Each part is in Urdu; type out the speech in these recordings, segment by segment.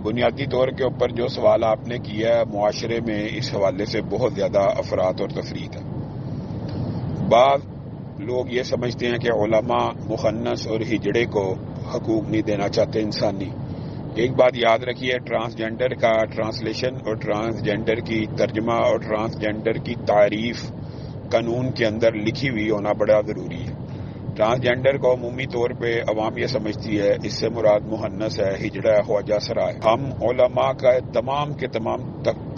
بنیادی طور کے اوپر جو سوال آپ نے کیا ہے، معاشرے میں اس حوالے سے بہت زیادہ افراد اور تفریق ہے۔ بعض لوگ یہ سمجھتے ہیں کہ علماء مخنث اور ہجڑے کو حقوق نہیں دینا چاہتے انسانی۔ ایک بات یاد رکھیے، ٹرانسجینڈر کا ٹرانسلیشن اور ٹرانسجینڈر کی ترجمہ اور ٹرانسجینڈر کی تعریف قانون کے اندر لکھی ہوئی ہونا بڑا ضروری ہے۔ ٹرانسجینڈر کو عمومی طور پہ عوام یہ سمجھتی ہے اس سے مراد مخنث ہے، ہجڑا ہے، خواجہ سرا ہے۔ ہم علماء کا تمام کے تمام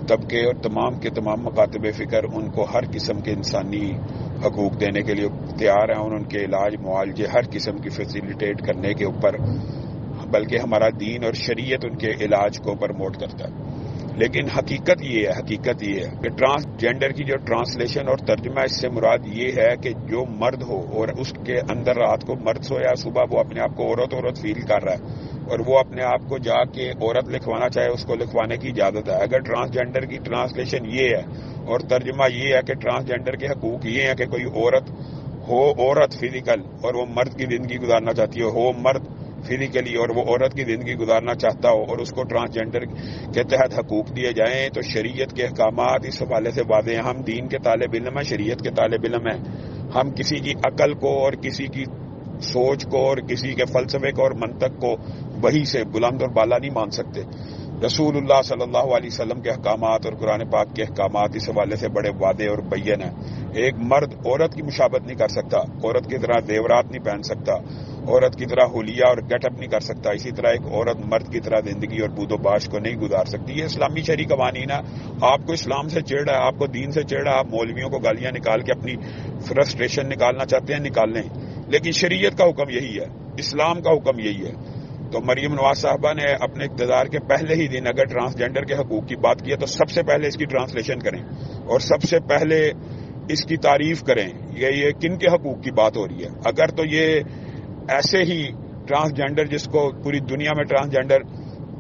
طبقے اور تمام کے تمام مکاتب فکر ان کو ہر قسم کے انسانی حقوق دینے کے لیے تیار ہیں، اور ان کے علاج معالجے ہر قسم کی فیسیلیٹیٹ کرنے کے اوپر، بلکہ ہمارا دین اور شریعت ان کے علاج کو پرموٹ کرتا ہے۔ لیکن حقیقت یہ ہے کہ ٹرانسجینڈر کی جو ٹرانسلیشن اور ترجمہ اس سے مراد یہ ہے کہ جو مرد ہو اور اس کے اندر رات کو مرد سو یا صبح وہ اپنے آپ کو عورت فیل کر رہا ہے اور وہ اپنے آپ کو جا کے عورت لکھوانا چاہے، اس کو لکھوانے کی اجازت ہے۔ اگر ٹرانسجینڈر کی ٹرانسلیشن یہ ہے اور ترجمہ یہ ہے کہ ٹرانسجینڈر کے حقوق یہ ہیں کہ کوئی عورت فزیکل اور وہ مرد کی زندگی گزارنا چاہتی ہو مرد فزیکلی اور وہ عورت کی زندگی گزارنا چاہتا ہو، اور اس کو ٹرانسجینڈر کے تحت حقوق دیے جائیں، تو شریعت کے احکامات اس حوالے سے واضح ہیں۔ ہم دین کے طالب علم ہیں، شریعت کے طالب علم ہیں۔ ہم کسی کی عقل کو اور کسی کی سوچ کو اور کسی کے فلسفے کو اور منطق کو وحی سے بلند اور بالا نہیں مان سکتے۔ رسول اللہ صلی اللہ علیہ وسلم کے احکامات اور قرآن پاک کے احکامات اس حوالے سے بڑے واضح اور بین ہیں۔ ایک مرد عورت کی مشابہت نہیں کر سکتا، عورت کی طرح زیورات نہیں پہن سکتا، عورت کی طرح حلیہ اور گیٹ اپ نہیں کر سکتا، اسی طرح ایک عورت مرد کی طرح زندگی اور بود و باش کو نہیں گزار سکتی۔ یہ اسلامی شرعی قوانین ہے۔ آپ کو اسلام سے چڑھ ہے، آپ کو دین سے چڑھ ہے، آپ مولویوں کو گالیاں نکال کے اپنی فرسٹریشن نکالنا چاہتے ہیں، نکال لیں، لیکن شریعت کا حکم یہی ہے، اسلام کا حکم یہی ہے۔ تو مریم نواز صاحبہ نے اپنے اقتدار کے پہلے ہی دن اگر ٹرانسجینڈر کے حقوق کی بات کی ہے تو سب سے پہلے اس کی ٹرانسلیشن کریں اور سب سے پہلے اس کی تعریف کریں یہ کن کے حقوق کی بات ہو رہی ہے۔ اگر تو یہ ایسے ہی ٹرانسجینڈر جس کو پوری دنیا میں ٹرانسجینڈر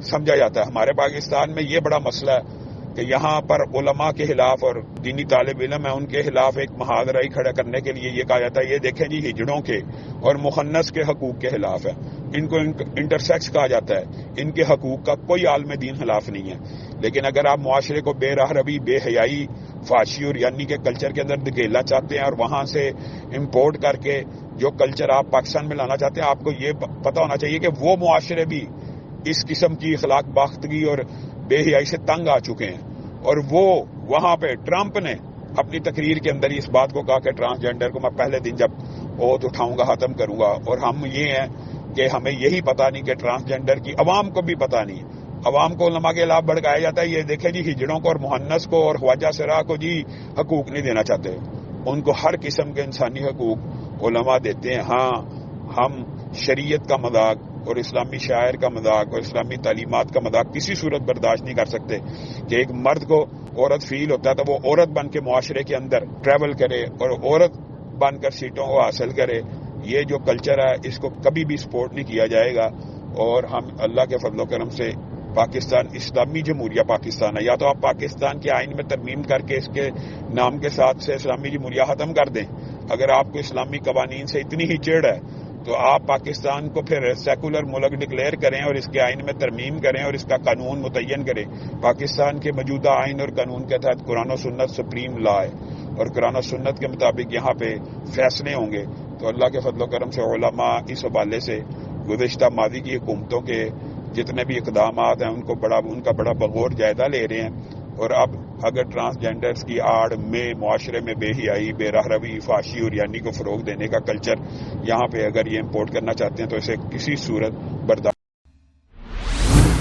سمجھا جاتا ہے، ہمارے پاکستان میں یہ بڑا مسئلہ ہے کہ یہاں پر علماء کے خلاف اور دینی طالب علم ہیں ان کے خلاف ایک محاذرہ ہی کھڑا کرنے کے لیے یہ کہا جاتا ہے یہ دیکھیں جی ہجڑوں کے اور مخنث کے حقوق کے خلاف ہے، ان کو انٹرسیکس کہا جاتا ہے، ان کے حقوق کا کوئی عالم دین خلاف نہیں ہے۔ لیکن اگر آپ معاشرے کو بے راہ روی، بے حیائی، فحاشی اور یعنی کے کلچر کے اندر دھکیلنا چاہتے ہیں اور وہاں سے امپورٹ کر کے جو کلچر آپ پاکستان میں لانا چاہتے ہیں، آپ کو یہ پتہ ہونا چاہیے کہ وہ معاشرے بھی اس قسم کی اخلاق باختگی اور بے حیائی سے تنگ آ چکے ہیں، اور وہ وہاں پہ ٹرمپ نے اپنی تقریر کے اندر اس بات کو کہا کہ ٹرانسجینڈر کو میں پہلے دن جب عہد اٹھاؤں گا ختم کروں گا، اور ہم یہ ہیں کہ ہمیں یہی پتہ نہیں کہ ٹرانسجینڈر کی عوام کو بھی پتہ نہیں، عوام کو علماء کے خلاف بھڑکایا جاتا ہے یہ دیکھیں جی ہجڑوں کو اور مہنس کو اور خواجہ سرا کو جی حقوق نہیں دینا چاہتے، ان کو ہر قسم کے انسانی حقوق علماء دیتے ہیں۔ ہاں ہم شریعت کا مذاق اور اسلامی شاعر کا مذاق اور اسلامی تعلیمات کا مذاق کسی صورت برداشت نہیں کر سکتے کہ ایک مرد کو عورت فیل ہوتا ہے تو وہ عورت بن کے معاشرے کے اندر ٹریول کرے اور عورت بن کر سیٹوں کو حاصل کرے۔ یہ جو کلچر ہے اس کو کبھی بھی سپورٹ نہیں کیا جائے گا، اور ہم اللہ کے فضل و کرم سے پاکستان اسلامی جمہوریہ پاکستان ہے، یا تو آپ پاکستان کے آئین میں ترمیم کر کے اس کے نام کے ساتھ سے اسلامی جمہوریہ ختم کر دیں۔ اگر آپ کو اسلامی قوانین سے اتنی ہی چڑ ہے تو آپ پاکستان کو پھر سیکولر ملک ڈکلیئر کریں اور اس کے آئین میں ترمیم کریں اور اس کا قانون متعین کریں۔ پاکستان کے موجودہ آئین اور قانون کے تحت قرآن و سنت سپریم لا ہے، اور قرآن و سنت کے مطابق یہاں پہ فیصلے ہوں گے۔ تو اللہ کے فضل و کرم سے علماء اس حوالے سے گزشتہ ماضی کی حکومتوں کے جتنے بھی اقدامات ہیں ان کا بڑا بغور جائزہ لے رہے ہیں، اور اب اگر ٹرانسجینڈرز کی آڑ میں معاشرے میں بے حیائی، بے راہ روی، فحاشی اور یعنی کو فروغ دینے کا کلچر یہاں پہ اگر یہ امپورٹ کرنا چاہتے ہیں تو اسے کسی صورت برداشت